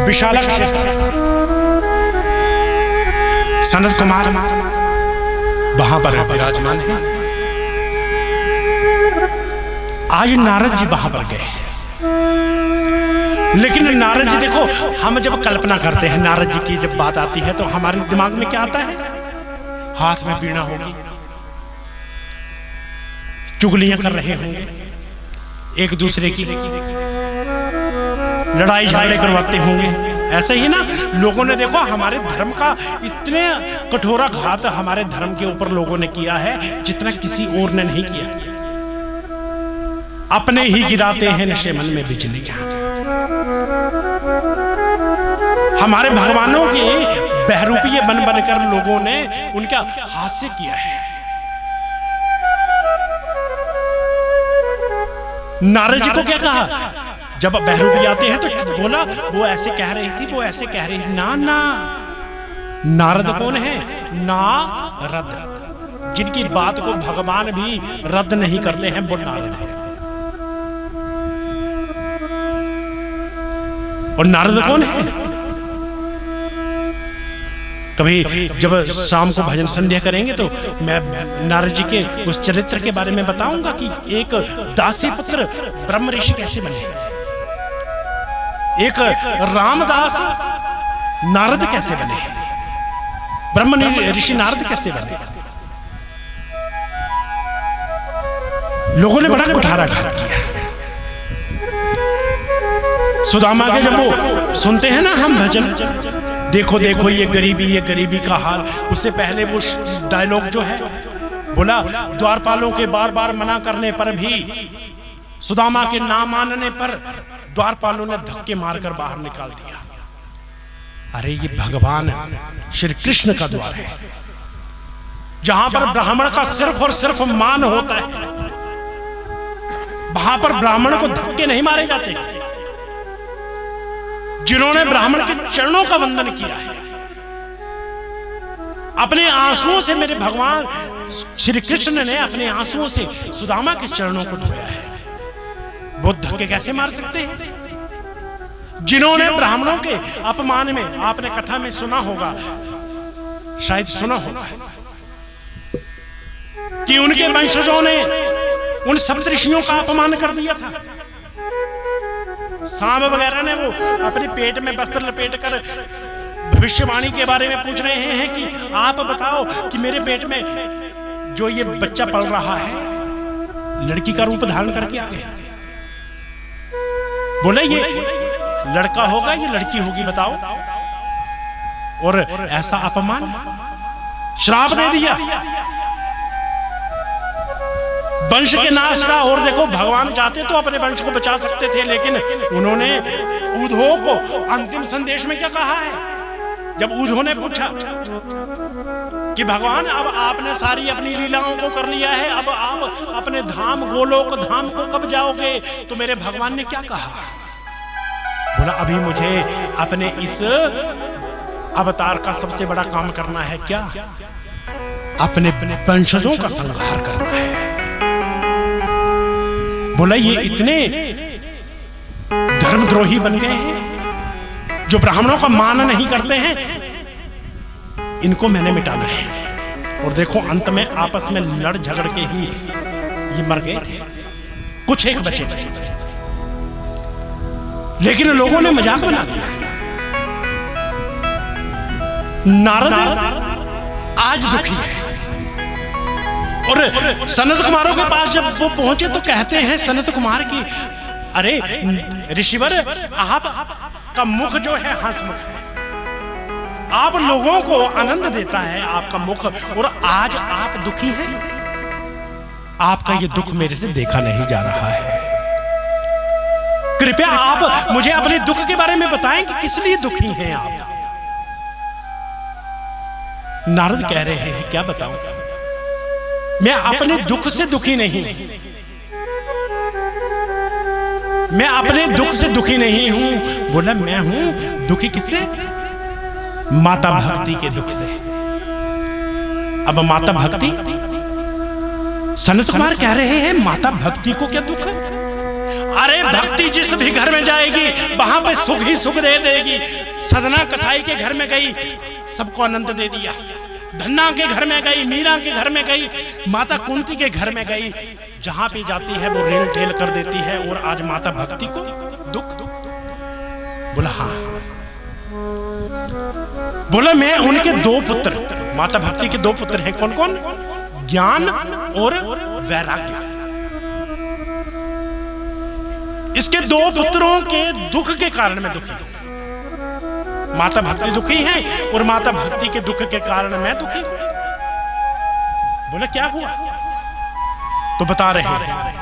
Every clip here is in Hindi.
विशाला क्षेत्र, सनत कुमार वहां पर विराजमान है। आज नारद जी वहां पर गए, लेकिन नारद जी देखो, हम जब कल्पना करते हैं नारद जी की जब बात आती है तो हमारे दिमाग में क्या आता है? हाथ में वीणा होगी, चुगलियां कर रहे होंगे, एक दूसरे की लड़ाई झगड़े करवाते होंगे। ऐसे ही ना लोगों ने देखो हमारे धर्म का इतने कठोरा घात हमारे धर्म के ऊपर लोगों ने किया है जितना किसी और ने नहीं किया। अपने ही गिराते हैं नशे मन में बिजलियां। हमारे भगवानों के बहरूपीय बन बनकर लोगों ने उनका हास्य किया है। नारद जी को क्या कहा जब बहरूपी आते हैं? तो बोला वो ऐसे कह रही थी, वो ऐसे कह रही थी। ना ना, नारद कौन है? नारद, जिनकी बात को भगवान भी रद्द नहीं करते हैं, वो नारद है। और नारद कौन है? कभी जब शाम को भजन संध्या करेंगे तो मैं नारद जी के उस चरित्र के बारे में बताऊंगा कि एक दासी पुत्र ब्रह्म ऋषि कैसे बने, एक रामदास नारद कैसे बने, ब्रह्म ऋषि नारद कैसे बने। लोगों ने बड़ा कुठाराघात किया। सुदामा के जब वो सुनते हैं ना हम भजन, देखो देखो ये गरीबी का हाल, उससे पहले वो डायलॉग जो है बोला, द्वारपालों के बार बार मना करने पर भी, सुदामा के ना मानने पर द्वारपालों ने धक्के मारकर बाहर निकाल दिया। अरे ये भगवान श्री कृष्ण का द्वार है, जहां पर ब्राह्मण का सिर्फ और सिर्फ मान होता है, वहां पर ब्राह्मण को धक्के नहीं मारे जाते। जिन्होंने ब्राह्मण के चरणों का वंदन किया है, अपने आंसुओं से मेरे भगवान श्री कृष्ण ने अपने आंसुओं से सुदामा के चरणों को धोया है, वो धक्के कैसे मार सकते हैं? जिन्होंने ब्राह्मणों के अपमान में, आपने कथा में सुना होगा, शायद सुना होगा कि उनके वंशजों ने उन सप्तऋषियों का अपमान कर दिया था। सांब वगैरह ने वो अपने पेट में वस्त्र लपेट कर भविष्यवाणी के बारे में पूछ रहे हैं कि आप बताओ कि मेरे पेट में जो ये बच्चा पल रहा है लड़की का रूप धारण करके आ गया। बोले ये लड़का होगा ये लड़की होगी, बताओ। और ऐसा अपमान, श्राप दे दिया वंश के नाश का। और देखो भगवान चाहते तो अपने वंश को बचा सकते थे, लेकिन उन्होंने उद्धव को अंतिम संदेश में क्या कहा है? जब उद्धव ने पूछा कि भगवान अब आपने सारी अपनी लीलाओं को कर लिया है, अब आप अपने धाम गोलोक धाम को कब जाओगे? तो मेरे भगवान ने क्या कहा? बोला अभी मुझे अपने इस अवतार का सबसे बड़ा काम करना है। क्या? अपने वंशजों का संहार करना है। बोला ये इतने धर्मद्रोही बन गए हैं जो ब्राह्मणों का मान नहीं करते हैं, इनको मैंने मिटाना है। और देखो अंत में आपस में लड़ झगड़ के ही ये मर गए थे, कुछ एक बचे थे, लेकिन लोगों ने मजाक बना दिया। नारद आज दुखी है। और सनत कुमारों के पास जब वो पहुंचे तो कहते हैं सनत कुमार की, अरे ऋषिवर आप का मुख जो है हंसमुख है, आप लोगों को आनंद देता है आपका मुख, और आज आप दुखी हैं। आपका ये दुख मेरे से देखा नहीं जा रहा है। कृपया आप मुझे अपने दुख के बारे में बताएं कि किस लिए दुखी हैं आप। नारद कह रहे हैं क्या बताऊं, मैं अपने दुख से दुखी नहीं, मैं अपने दुख से दुखी नहीं हूं। बोला मैं हूं दुखी किससे? माता भक्ति के दुख से। अब माता भक्ति, सनत कुमार कह रहे हैं माता भक्ति को क्या दुख है? अरे भक्ति जिस भी घर में जाएगी वहां पे सुख ही सुख दे देगी। सदना कसाई के घर में गई, सबको आनंद दे दिया। धन्ना के घर में गई, मीरा के घर में गई, माता कुंती के घर में गई, जहां पे जाती है वो रेल ठेल कर देती है। और आज माता भक्ति को दुख। बोला हाँ, बोला मैं उनके दो पुत्र, माता भक्ति के दो पुत्र हैं। कौन कौन? ज्ञान और वैराग्य। इसके दो पुत्रों के दुख के कारण मैं दुखी हूं। माता भक्ति दुखी है और माता भक्ति के दुख के कारण मैं दुखी हूं। बोला क्या हुआ? तो बता रहे हैं,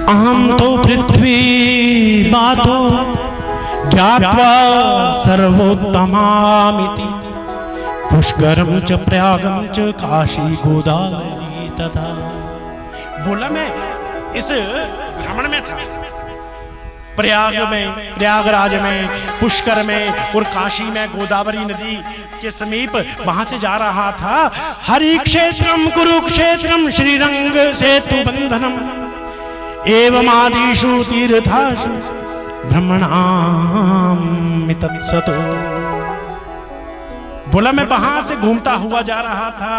अहम तो पृथ्वी मातो ज्ञात्वा सर्वोत्तमामिति पुष्करम च प्रयागम च काशी गोदावरी तथा। बोला मैं इस भ्रमण में था, प्रयाग में, प्रयागराज में, पुष्कर में और काशी में, गोदावरी नदी के समीप वहां से जा रहा था। हरि क्षेत्रम कुरुक्षेत्रम श्रीरंग सेतु बंधनम एवं आदिषु तीर्थासु भ्रमणामि तत्सतो। बोला मैं वहां से घूमता हुआ जा रहा था।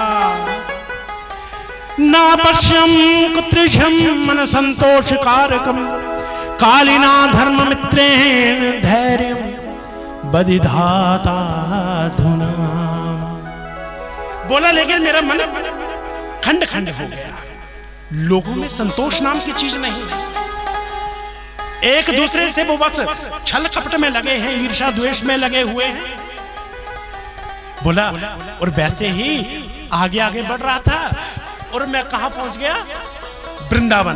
ना पश्यम कुत्रिशम मन संतोष कारकम कालिना धर्म मित्रेण धैर्य बदिधाता धुना। बोला लेकिन मेरा मन खंड खंड हो गया। लोगों में संतोष नाम की चीज नहीं, एक दूसरे से वो बस छल कपट में लगे हैं, ईर्ष्या द्वेष में लगे हुए हैं। बोला और वैसे ही आगे आगे बढ़ रहा था और मैं कहां पहुंच गया? वृंदावन।